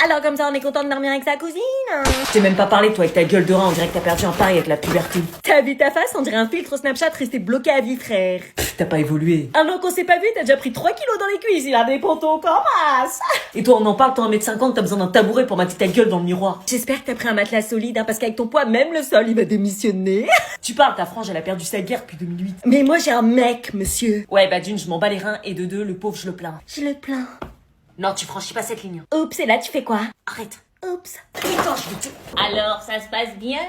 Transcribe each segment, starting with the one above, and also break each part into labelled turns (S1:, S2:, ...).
S1: Alors comme ça, on est content de dormir avec sa cousine.
S2: Je t'ai même pas parlé, toi, avec ta gueule de rat, on dirait que t'as perdu un pari avec la puberté.
S1: T'as vu ta face? On dirait un filtre Snapchat resté bloqué à vie, frère.
S2: T'as pas évolué.
S1: Un an qu'on s'est pas vu, t'as déjà pris 3 kilos dans les cuisses, il a des pontons comme masse.
S2: Et toi, on en parle, toi, 1m50, t'as besoin d'un tabouret pour mater ta gueule dans le miroir.
S1: J'espère que t'as pris un matelas solide, hein, parce qu'avec ton poids, même le sol, il va démissionner.
S2: Tu parles, ta frange, elle a perdu sa guerre depuis 2008.
S1: Mais moi, j'ai un mec, monsieur.
S2: Ouais, bah d'une, je m'en bats les reins, et de deux, le pauvre, je le plains.
S1: Je le plains.
S2: Non, tu franchis pas cette ligne.
S1: Oups, et là, tu fais quoi?
S2: Arrête.
S1: Oups.
S2: Putain, je vais te...
S3: Alors, ça se passe bien?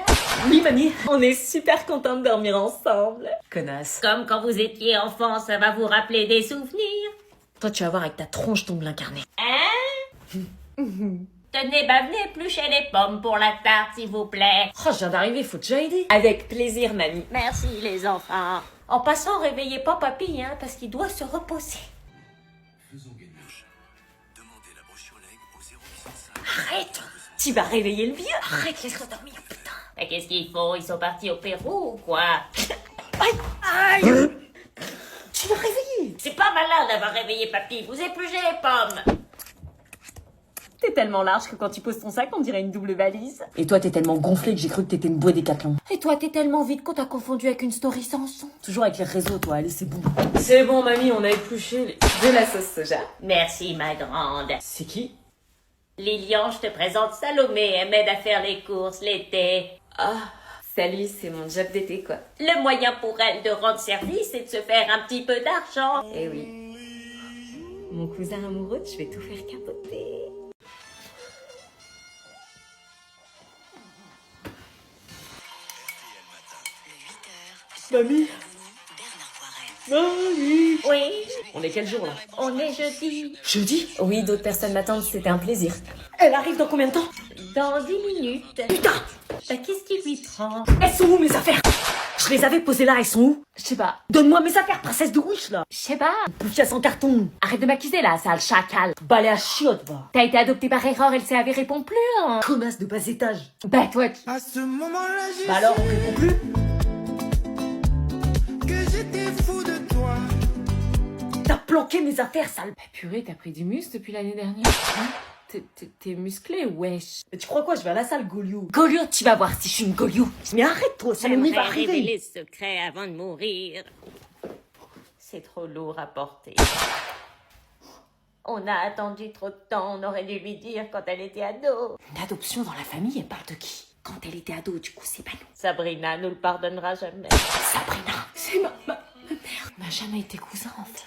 S1: Oui, mamie, on est super contents de dormir ensemble.
S2: Connasse.
S3: Comme quand vous étiez enfant, ça va vous rappeler des souvenirs?
S2: Toi, tu vas voir avec ta tronche ton incarné.
S3: Hein? Tenez, bah venez éplucher les pommes pour la tarte, s'il vous plaît.
S2: Oh, je viens d'arriver, faut déjà aider.
S1: Avec plaisir, mamie.
S3: Merci, les enfants. En passant, réveillez pas papy, hein, parce qu'il doit se reposer.
S4: Faisons gagner au chat. Demandez la brochure leg au 0805.
S1: Arrête. Tu vas réveiller le vieux.
S3: Arrête, laisse-le dormir, putain. Mais qu'est-ce qu'ils font? Ils sont partis au Pérou ou quoi?
S1: Aïe. Tu vas réveiller.
S3: C'est pas malin d'avoir réveillé papy. Vous épluchez les pommes.
S1: T'es tellement large que quand tu poses ton sac, on dirait une double valise.
S2: Et toi, t'es tellement gonflé que j'ai cru que t'étais une bouée Décathlon.
S1: Et toi, t'es tellement vite qu'on t'a confondu avec une story sans son.
S2: Toujours avec les réseaux, toi, allez, c'est bon. C'est bon, mamie, on a épluché
S1: De la sauce soja.
S3: Merci, ma grande.
S2: C'est qui?
S3: Lilian, je te présente Salomé. Elle m'aide à faire les courses l'été.
S1: Ah, salut, c'est mon job d'été, quoi.
S3: Le moyen pour elle de rendre service, c'est de se faire un petit peu d'argent.
S1: Eh oui. Mon cousin amoureux, je vais tout faire capoter.
S2: Mamie. Mamie.
S3: Oui,
S2: On est quel jour, là?
S3: on est jeudi.
S2: Jeudi?
S1: Oui, d'autres personnes m'attendent, c'était un plaisir.
S2: Elle arrive dans combien de temps?
S3: Dans 10 minutes.
S2: Putain!
S3: Bah, qu'est-ce qui lui prend?
S2: Elles sont où, mes affaires? Je les avais posées là, elles sont où?
S1: Je sais pas.
S2: Donne-moi mes affaires, princesse de Wish, là!
S1: Je sais pas.
S2: Poufiasse en carton!
S1: Arrête de m'accuser là, sale chacal.
S2: Balai à chiottes, va!
S1: T'as été adopté par erreur et le CAV répond plus, hein.
S2: Connasse de bas étage!
S1: Bah toi,
S4: À ce moment-là, j'ai
S2: Bah alors, on répond plus?
S4: su que j'étais fou de toi.
S2: T'as planqué mes affaires, sale!
S1: Bah purée, t'as pris du muscle depuis l'année dernière. Hein? T'es musclé, wesh.
S2: Mais tu crois quoi? Je vais à la salle, Goliou!
S1: Goliot, tu vas voir si je suis une Goliot.
S2: Mais arrête-toi, ça m'y va
S3: J'aimerais
S2: arriver!
S3: révéler ce secret avant de mourir. C'est trop lourd à porter. On a attendu trop de temps, on aurait dû lui dire quand elle était ado.
S1: Une adoption dans la famille, elle parle de qui? Quand elle était ado, du coup, c'est pas nous.
S3: Sabrina nous le pardonnera jamais.
S1: Sabrina, c'est ma mère. On n'a jamais été cousins, en fait.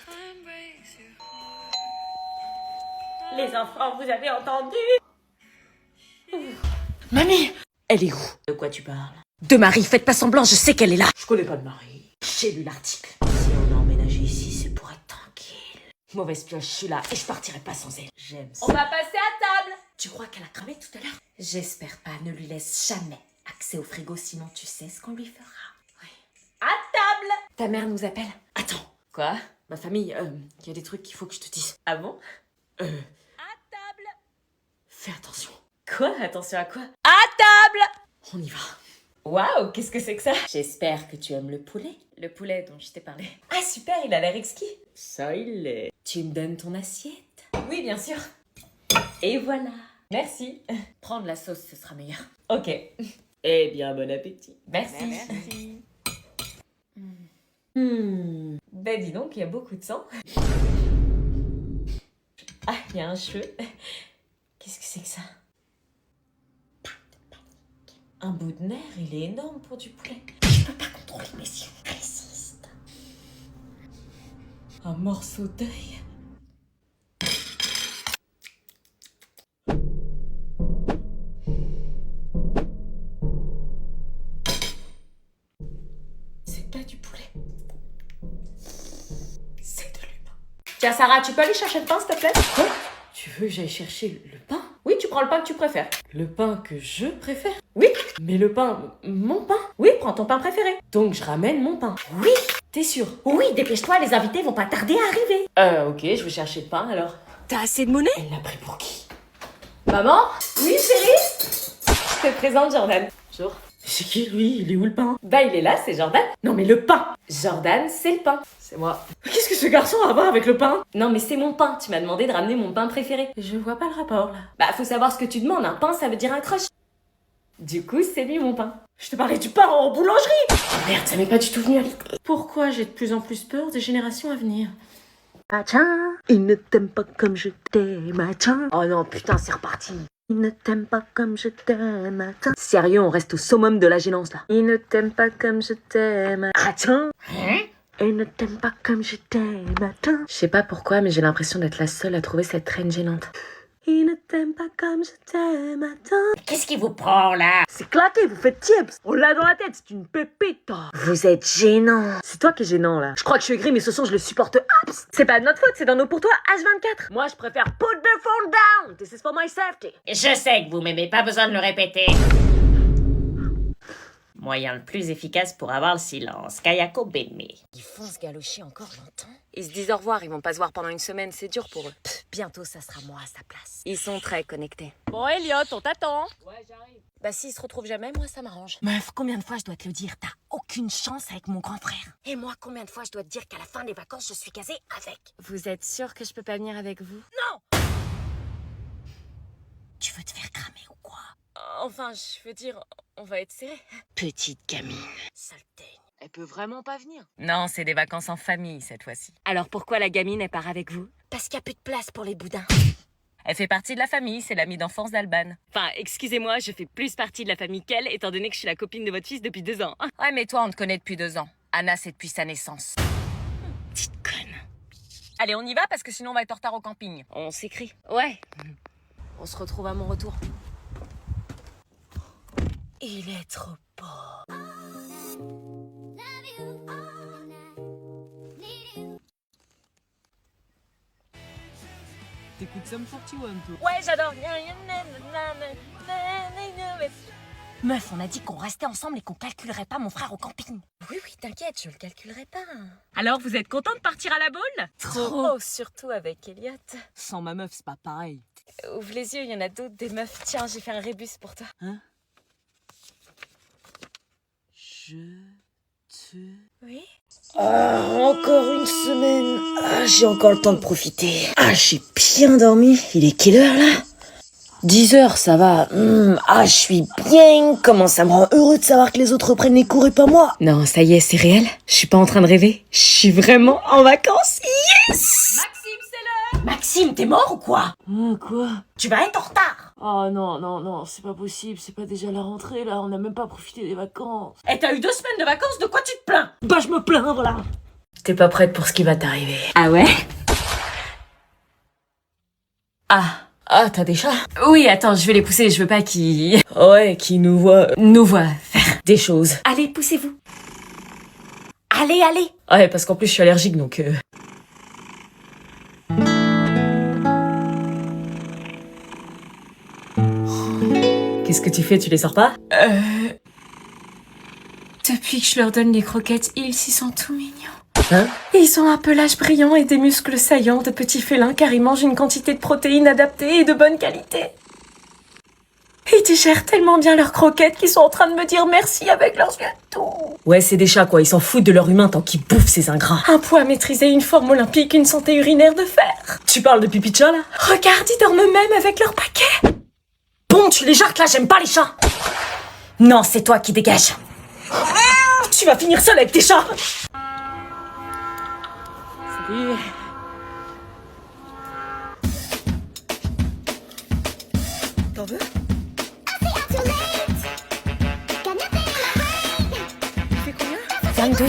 S3: Les enfants, vous avez entendu?
S1: Mamie! Elle est où?
S3: De quoi tu parles?
S1: De Marie, faites pas semblant, je sais qu'elle est là.
S2: Je connais pas de mari.
S1: J'ai lu l'article.
S2: Si on a emménagé ici, c'est pour être tranquille.
S1: Mauvaise pioche, je suis là et je partirai pas sans elle.
S2: J'aime ça.
S1: On va passer à table. Tu crois qu'elle a cramé tout à l'heure? J'espère pas, ne lui laisse jamais accès au frigo, sinon tu sais ce qu'on lui fera. Oui. À table! Ta mère nous appelle. Attends.
S2: Quoi?
S1: Ma famille, il y a des trucs qu'il faut que je te dise.
S2: Ah bon?
S3: À table!
S1: Fais attention.
S2: Quoi? Attention à quoi?
S1: À table! On y va.
S2: Waouh, qu'est-ce que c'est que ça?
S1: J'espère que tu aimes le poulet. Le poulet dont je t'ai parlé.
S2: Ah super, il a l'air exquis.
S1: Ça, il est. Tu me donnes ton assiette?
S2: Oui, bien sûr.
S1: Et voilà.
S2: Merci.
S1: Prends de la sauce, ce sera meilleur.
S2: Ok. Eh bien, bon appétit.
S1: Merci.
S3: Merci.
S2: Ben dis donc, il y a beaucoup de sang. Ah, il y a un cheveu. Qu'est-ce que c'est que ça? Un bout de nerf, il est énorme pour du poulet.
S1: Je peux pas contrôler mes yeux. Résiste.
S2: Un morceau d'œil. C'est pas du poulet. C'est de l'humain.
S1: Tiens, Sarah, tu peux aller chercher le pain, s'il te plaît?
S2: Quoi? Tu veux que j'aille chercher le pain?
S1: Oui, tu prends le pain que tu préfères.
S2: Le pain que je préfère?
S1: Oui.
S2: Mais le pain, mon pain?
S1: Oui, prends ton pain préféré.
S2: Donc je ramène mon pain.
S1: Oui.
S2: T'es sûr?
S1: Oui, dépêche-toi, les invités vont pas tarder à arriver.
S2: Ok, je vais chercher le pain alors.
S1: T'as assez de monnaie?
S2: Elle l'a pris pour qui?
S1: Maman? Oui, chérie? Je te présente Jordan.
S2: Bonjour. C'est qui lui? Il est où le pain?
S1: Bah il est là, c'est Jordan.
S2: Non mais le pain!
S1: Jordan, c'est le pain.
S2: C'est moi. Qu'est-ce que ce garçon a à voir avec le pain?
S1: Non mais c'est mon pain, tu m'as demandé de ramener mon pain préféré.
S2: Je vois pas le rapport là.
S1: Bah faut savoir ce que tu demandes, un pain ça veut dire un crush. Du coup c'est lui mon pain.
S2: Je te parlais du pain en boulangerie!
S1: Merde, ça m'est pas du tout venu à l'idée.
S2: Pourquoi j'ai de plus en plus peur des générations à venir?
S5: Tiens, il ne t'aime pas comme je t'aime, tiens.
S1: Oh non putain c'est reparti.
S5: Il ne t'aime pas comme je t'aime, tiens. Sérieux, on reste au summum de la gênance là. Il ne t'aime pas comme je t'aime, tiens. Il ne t'aime pas comme je t'aime, tiens.
S1: Je sais pas pourquoi mais j'ai l'impression d'être la seule à trouver cette traîne gênante.
S5: Il ne t'aime pas comme je t'aime, tiens.
S3: Qu'est-ce qui vous prend là?
S5: C'est claqué, vous faites tips. On l'a dans la tête, c'est une pépite. Vous êtes gênant. C'est toi qui es gênant là. Je crois que je suis aigri, mais ce son je le supporte. Ups. C'est pas de notre faute, c'est dans nos pour toi H24. Moi je préfère put the phone down. This is for my safety.
S3: Je sais que vous m'aimez, pas besoin de le répéter. Moyen le plus efficace pour avoir le silence. Kayako Benme.
S1: Ils font se galocher encore longtemps. Ils se disent au revoir, ils vont pas se voir pendant une semaine, c'est dur pour eux. Bientôt ça sera moi à sa place. Ils sont très connectés.
S2: Bon Elliot, on t'attend.
S1: Bah s'ils se retrouvent jamais, moi ça m'arrange.
S5: Meuf, combien de fois je dois te le dire? T'as aucune chance avec mon grand frère.
S1: Et moi combien de fois je dois te dire qu'à la fin des vacances je suis casée avec? Vous êtes sûr que je peux pas venir avec vous?
S5: Tu veux te faire cramer ou quoi?
S1: Enfin, je veux dire, on va être serrés.
S5: Petite gamine.
S1: Sale teigne. Elle peut vraiment pas venir.
S2: Non, c'est des vacances en famille cette fois-ci.
S1: Alors pourquoi la gamine elle part avec vous?
S5: Parce qu'il y a plus de place pour les boudins.
S2: Elle fait partie de la famille, c'est l'amie d'enfance d'Alban.
S1: Enfin, excusez-moi, je fais plus partie de la famille qu'elle, étant donné que je suis la copine de votre fils depuis 2 ans.
S2: Ouais, mais toi, on te connaît depuis 2 ans. Anna, c'est depuis sa naissance.
S5: Petite conne.
S2: Allez, on y va parce que sinon on va être en retard au camping.
S1: On s'écrit. Ouais. On se retrouve à mon retour.
S5: Il est trop beau.
S2: T'écoutes Sum 41, toi?
S1: Ouais, j'adore.
S5: Meuf, on a dit qu'on restait ensemble et qu'on calculerait pas mon frère au camping.
S1: Oui, t'inquiète, je le calculerai pas.
S2: Alors, vous êtes content de partir à la boule?
S1: Trop, surtout avec Elliot.
S2: Sans ma meuf, c'est pas pareil.
S1: Ouvre les yeux, il y en a d'autres, des meufs. Tiens, j'ai fait un rébus pour toi.
S2: Je te...
S1: Oui?
S5: Encore une semaine. J'ai encore le temps de profiter. J'ai bien dormi. Il est quelle heure là? 10 heures, ça va. Je suis bien. Comment ça me rend heureux de savoir que les autres reprennent les cours et pas moi.
S1: Non, ça y est, c'est réel. Je suis pas en train de rêver. Je suis vraiment en vacances. Yes!
S5: Maxime, t'es mort ou quoi?
S2: Quoi?
S5: Tu vas être en retard.
S2: Oh non, c'est pas possible, c'est pas déjà la rentrée là, on n'a même pas profité des vacances.
S5: Et t'as eu 2 semaines de vacances, de quoi tu te plains?
S2: Bah je me plains, voilà.
S1: T'es pas prête pour ce qui va t'arriver.
S2: Ah ouais?
S1: Ah, t'as des chats? Oui, attends, je vais les pousser, je veux pas qu'ils...
S2: Ouais, qui nous voit
S1: faire
S2: des choses.
S1: Allez, poussez-vous.
S5: Allez.
S2: Ouais, parce qu'en plus je suis allergique donc... Qu'est-ce que tu fais, tu les sors pas?
S1: Depuis que je leur donne les croquettes, ils s'y sont tout mignons.
S2: Hein?
S1: Ils ont un pelage brillant et des muscles saillants de petits félins car ils mangent une quantité de protéines adaptée et de bonne qualité. Ils digèrent tellement bien leurs croquettes qu'ils sont en train de me dire merci avec leurs yeux tout.
S2: Ouais, c'est des chats quoi, ils s'en foutent de leur humain tant qu'ils bouffent ces ingrats.
S1: Un poids maîtrisé, une forme olympique, une santé urinaire de fer.
S2: Tu parles de pipi de chat là?
S1: Regarde, ils dorment même avec leur paquet.
S5: Bon, tu les jartes là, j'aime pas les chats. Non, c'est toi qui dégages.
S2: Tu vas finir seul avec tes chats. Salut.
S5: T'en veux?
S1: 22.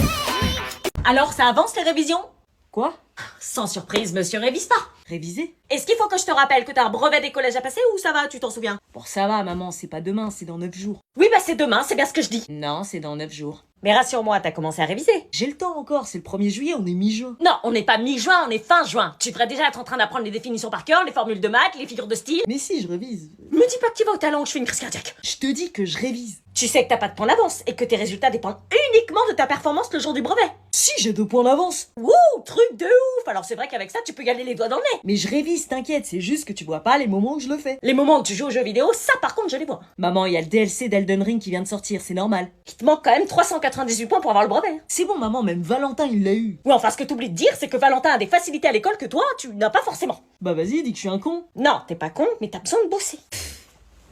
S5: Alors, ça avance les révisions?
S2: Quoi?
S5: Sans surprise, monsieur révise pas.
S2: Réviser?
S5: Est-ce qu'il faut que je te rappelle que t'as un brevet des collèges à passer ou ça va, tu t'en souviens?
S2: Bon ça va maman, c'est pas demain, c'est dans 9 jours.
S5: Oui, bah c'est demain, c'est bien ce que je dis.
S2: Non, c'est dans 9 jours.
S5: Mais rassure-moi, t'as commencé à réviser.
S2: J'ai le temps encore, c'est le 1er juillet, on est mi-juin.
S5: Non, on n'est pas mi-juin, on est fin juin. Tu devrais déjà être en train d'apprendre les définitions par cœur, les formules de maths, les figures de style.
S2: Mais si, je révise.
S5: Me dis pas que tu vas au talent que je fais une crise cardiaque.
S2: Je te dis que je révise.
S5: Tu sais que t'as pas de points d'avance et que tes résultats dépendent uniquement de ta performance le jour du brevet.
S6: Si, j'ai 2 points d'avance.
S5: Wouh, truc de ouf. Alors c'est vrai qu'avec ça, tu peux y aller les doigts dans le nez.
S6: Mais je révise, t'inquiète, c'est juste que tu vois pas les moments où je le fais.
S5: Les moments où tu joues aux jeux vidéo, ça par contre, je les vois.
S6: Maman, il y a le DLC d'Elden Ring qui vient de sortir, c'est normal.
S5: Il te manque quand même 398 points pour avoir le brevet.
S6: C'est bon, maman, même Valentin, il l'a eu.
S5: Oui, enfin, ce que t'oublies de dire, c'est que Valentin a des facilités à l'école que toi, tu n'as pas forcément.
S6: Bah vas-y, dis que je suis un con.
S5: Non, t'es pas con, mais t'as besoin de bosser.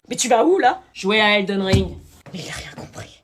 S5: Mais tu vas où, là?
S6: Jouer à Elden Ring.
S5: Mais il a rien compris.